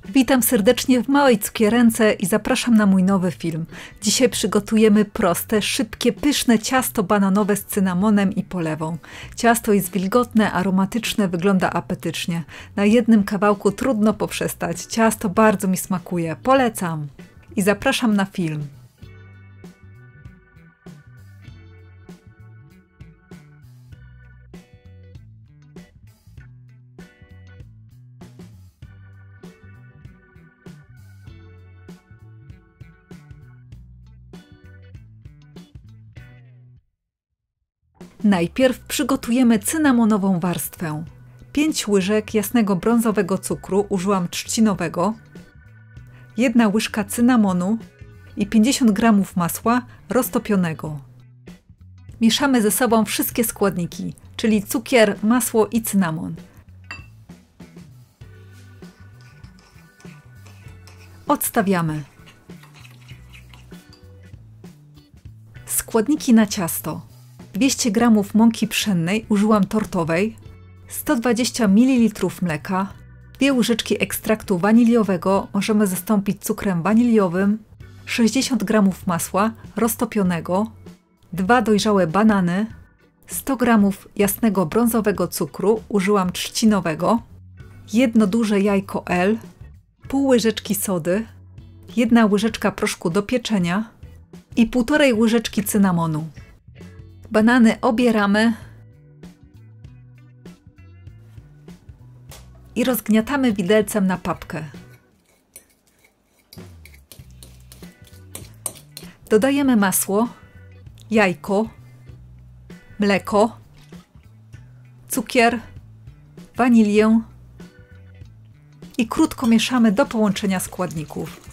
Witam serdecznie w Małej Cukierence i zapraszam na mój nowy film. Dzisiaj przygotujemy proste, szybkie, pyszne ciasto bananowe z cynamonem i polewą. Ciasto jest wilgotne, aromatyczne, wygląda apetycznie. Na jednym kawałku trudno poprzestać. Ciasto bardzo mi smakuje. Polecam! I zapraszam na film. Najpierw przygotujemy cynamonową warstwę. 5 łyżek jasnego brązowego cukru, użyłam trzcinowego, 1 łyżka cynamonu i 50 g masła roztopionego. Mieszamy ze sobą wszystkie składniki, czyli cukier, masło i cynamon. Odstawiamy. Składniki na ciasto. 200 g mąki pszennej, użyłam tortowej, 120 ml mleka, 2 łyżeczki ekstraktu waniliowego, możemy zastąpić cukrem waniliowym, 60 g masła roztopionego, 2 dojrzałe banany, 100 g jasnego brązowego cukru, użyłam trzcinowego, 1 duże jajko L, pół łyżeczki sody, 1 łyżeczka proszku do pieczenia i 1,5 łyżeczki cynamonu. Banany obieramy i rozgniatamy widelcem na papkę. Dodajemy masło, jajko, mleko, cukier, wanilię i krótko mieszamy do połączenia składników.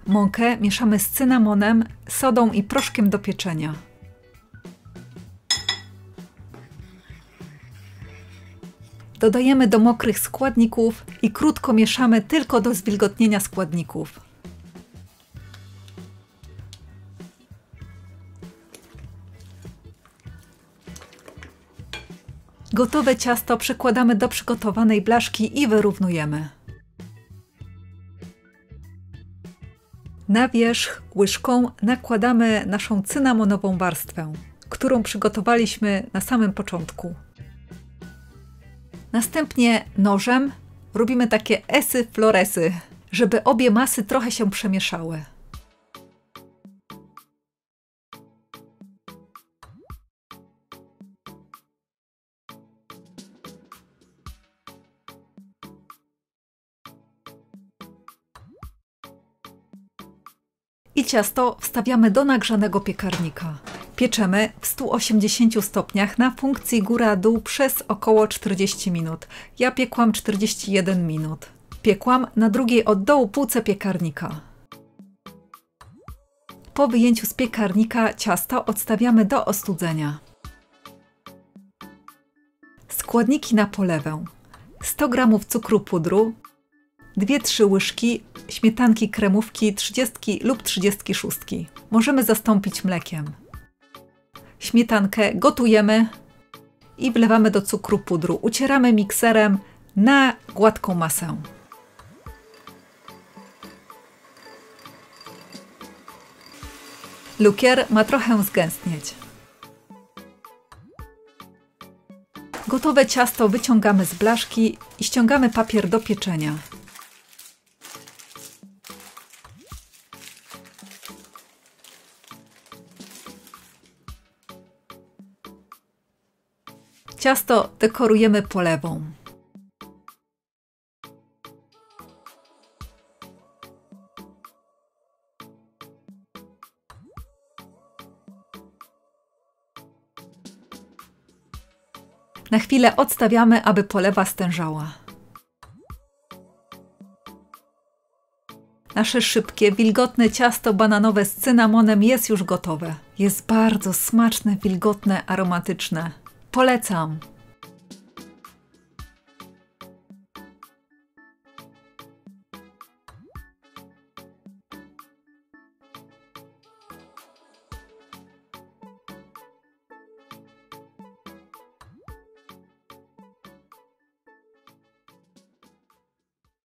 Mąkę mieszamy z cynamonem, sodą i proszkiem do pieczenia. Dodajemy do mokrych składników i krótko mieszamy tylko do zwilgotnienia składników. Gotowe ciasto przekładamy do przygotowanej blaszki i wyrównujemy. Na wierzch łyżką nakładamy naszą cynamonową warstwę, którą przygotowaliśmy na samym początku. Następnie nożem robimy takie esy floresy, żeby obie masy trochę się przemieszały. I ciasto wstawiamy do nagrzanego piekarnika. Pieczemy w 180 stopniach na funkcji góra-dół przez około 40 minut. Ja piekłam 41 minut. Piekłam na drugiej od dołu półce piekarnika. Po wyjęciu z piekarnika ciasto odstawiamy do ostudzenia. Składniki na polewę. 100 g cukru pudru, 2-3 łyżki śmietanki kremówki 30 lub 36. Możemy zastąpić mlekiem. Śmietankę gotujemy i wlewamy do cukru pudru. Ucieramy mikserem na gładką masę. Lukier ma trochę zgęstnieć. Gotowe ciasto wyciągamy z blaszki i ściągamy papier do pieczenia. Ciasto dekorujemy polewą. Na chwilę odstawiamy, aby polewa stężała. Nasze szybkie, wilgotne ciasto bananowe z cynamonem jest już gotowe. Jest bardzo smaczne, wilgotne, aromatyczne. Polecam!